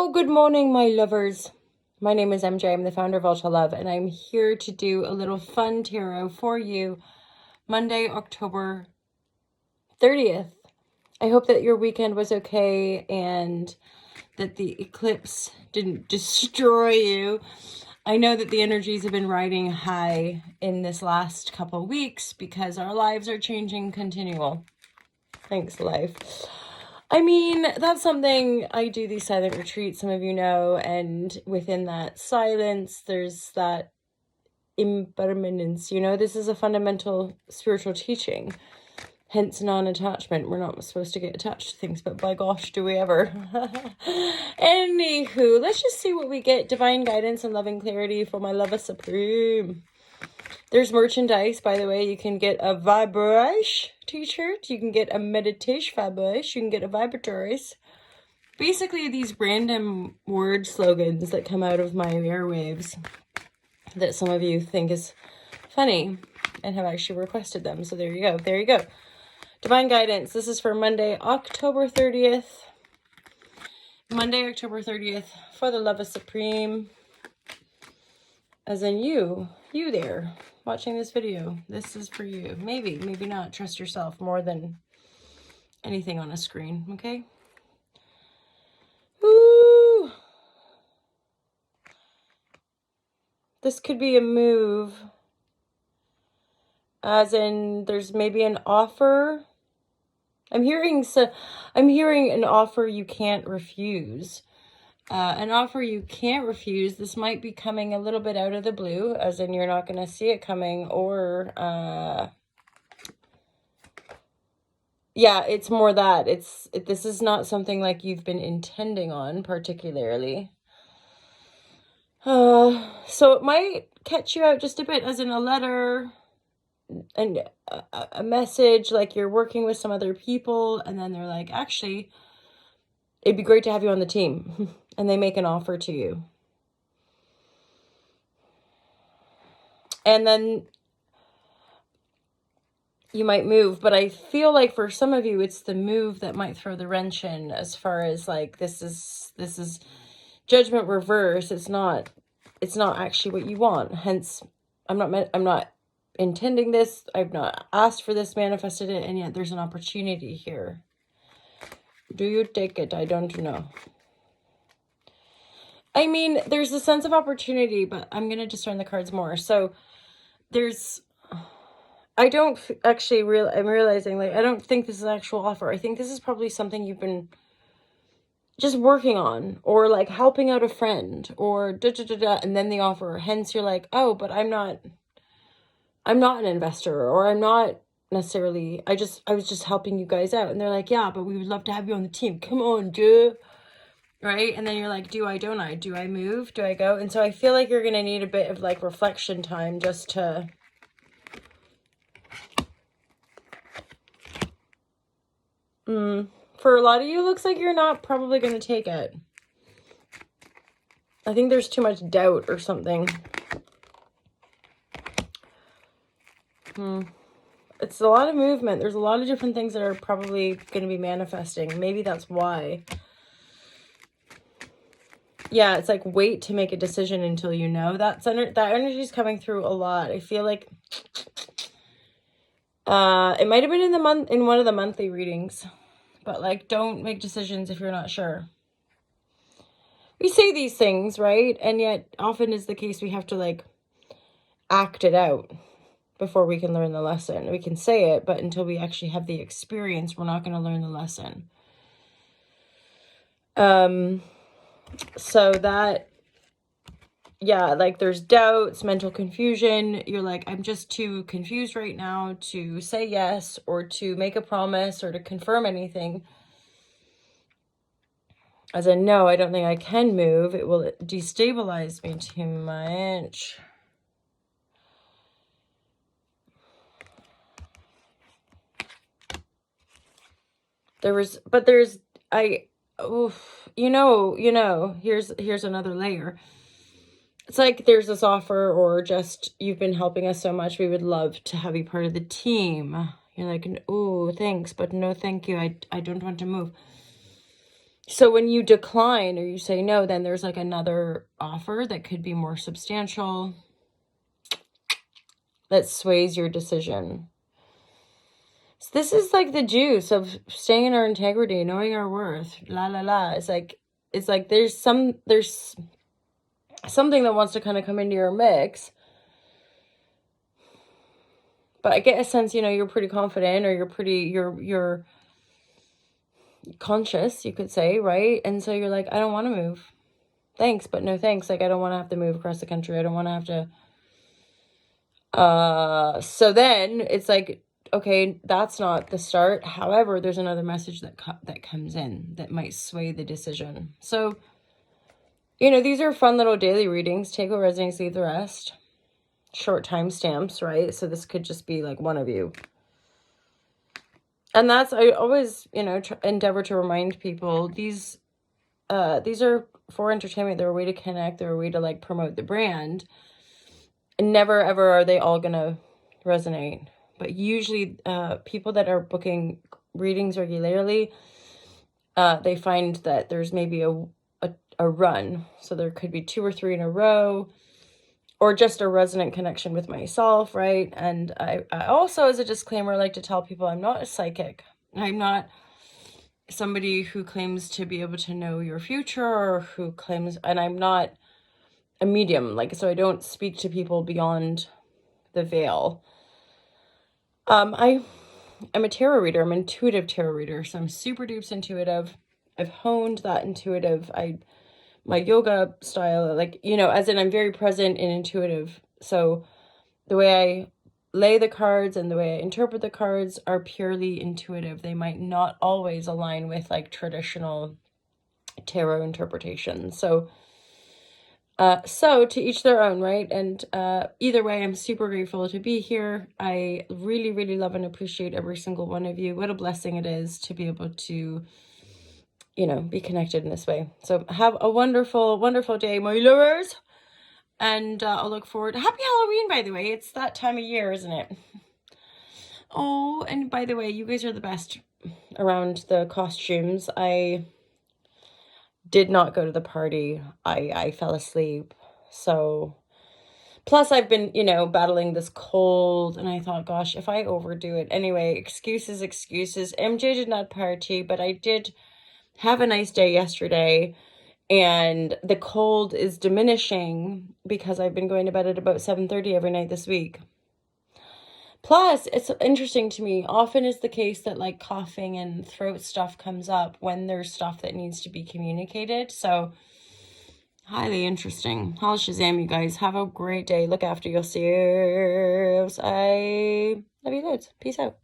Oh, good morning, my lovers. My name is MJ. I'm the founder of Ultra Love, and I'm here to do a little fun tarot for you Monday, October 30th. I hope that your weekend was okay and that the eclipse didn't destroy you. I know that the energies have been riding high in this last couple weeks because our lives are changing continual. Thanks, life. I mean, that's something. I do these silent retreats, some of you know, and within that silence, there's that impermanence, you know. This is a fundamental spiritual teaching, hence non-attachment. We're not supposed to get attached to things, but by gosh, do we ever. Anywho, let's just see what we get. Divine guidance and loving clarity for my lover supreme. There's merchandise, by the way. You can get a Vibrage t-shirt. You can get a Meditation Vibrage. You can get a Vibratories. Basically, these random word slogans that come out of my airwaves that some of you think is funny and have actually requested them. So there you go. There you go. Divine guidance. This is for Monday, October 30th. Monday, October 30th for the Lover Supreme. As in you there. Watching this video, this is for you. Maybe not. Trust yourself more than anything on a screen, okay? Woo! This could be a move. As in, there's maybe an offer. I'm hearing an offer you can't refuse. An offer you can't refuse. This might be coming a little bit out of the blue, as in you're not going to see it coming, or yeah, it's more that this is not something like you've been intending on particularly. So it might catch you out just a bit, as in a letter and a message, like you're working with some other people, and then they're like, actually, it'd be great to have you on the team. And they make an offer to you. And then you might move. But I feel like for some of you, it's the move that might throw the wrench in, as far as like, this is judgment reverse. It's not actually what you want. Hence, I'm not intending this. I've not asked for this, manifested it, and yet there's an opportunity here. Do you take it? I don't know. I mean, there's a sense of opportunity, but I'm going to discern the cards more. So I don't actually I'm realizing, like, I don't think this is an actual offer. I think this is probably something you've been just working on, or like helping out a friend, or and then the offer. Hence, you're like, oh, but I'm not an investor, or I'm not necessarily, I was just helping you guys out. And they're like, yeah, but we would love to have you on the team. Come on, dude. Right? And then you're like, do I, don't I? Do I move? Do I go? And so I feel like you're going to need a bit of like reflection time just to for a lot of you, it looks like you're not probably going to take it. I think there's too much doubt or something. It's a lot of movement. There's a lot of different things that are probably going to be manifesting. Maybe that's why. Yeah, it's like wait to make a decision until you know. That energy is coming through a lot. I feel like it might have been in one of the monthly readings, but like, don't make decisions if you're not sure. We say these things, right? And yet often is the case, we have to like act it out before we can learn the lesson. We can say it, but until we actually have the experience, we're not going to learn the lesson. So that, yeah, like there's doubts, mental confusion. You're like, I'm just too confused right now to say yes, or to make a promise, or to confirm anything. As in, no, I don't think I can move. It will destabilize me too much. Here's another layer. It's like there's this offer, or just, you've been helping us so much, we would love to have you part of the team. You're like, oh, thanks, but no thank you. I don't want to move. So when you decline or you say no, then there's like another offer that could be more substantial that sways your decision. So this is like the juice of staying in our integrity, knowing our worth. La la la. It's like there's something that wants to kind of come into your mix. But I get a sense, you're pretty confident, or you're conscious, you could say, right? And so you're like, I don't want to move. Thanks, but no thanks. Like, I don't want to have to move across the country. I don't want to have to. So then it's like, okay, that's not the start. However, there's another message that comes in that might sway the decision. So, these are fun little daily readings. Take what resonates, leave the rest. Short timestamps, right? So this could just be like one of you. And I always, endeavor to remind people these are for entertainment. They're a way to connect. They're a way to like promote the brand. And never ever are they all gonna resonate. But usually, people that are booking readings regularly, they find that there's maybe a run. So there could be 2 or 3 in a row, or just a resonant connection with myself, right? And I also, as a disclaimer, like to tell people I'm not a psychic. I'm not somebody who claims to be able to know your future, or and I'm not a medium. Like, so I don't speak to people beyond the veil. I'm a tarot reader. I'm an intuitive tarot reader. So I'm super dupes intuitive. I've honed that intuitive. My yoga style, like, as in I'm very present and intuitive. So the way I lay the cards and the way I interpret the cards are purely intuitive. They might not always align with like traditional tarot interpretation. So to each their own, right? And either way, I'm super grateful to be here. I really, really love and appreciate every single one of you. What a blessing it is to be able to be connected in this way. So have a wonderful, wonderful day, my lovers. And I'll look forward. Happy Halloween, by the way. It's that time of year, isn't it? Oh, and by the way, you guys are the best around the costumes. I did not go to the party. I fell asleep. So, plus I've been, battling this cold, and I thought, gosh, if I overdo it. Anyway, excuses. MJ did not party, but I did have a nice day yesterday, and the cold is diminishing because I've been going to bed at about 7:30 every night this week. Plus, it's interesting to me, often is the case that like coughing and throat stuff comes up when there's stuff that needs to be communicated. So highly interesting. I'll Shazam, you guys. Have a great day. Look after yourselves. I love you loads. Peace out.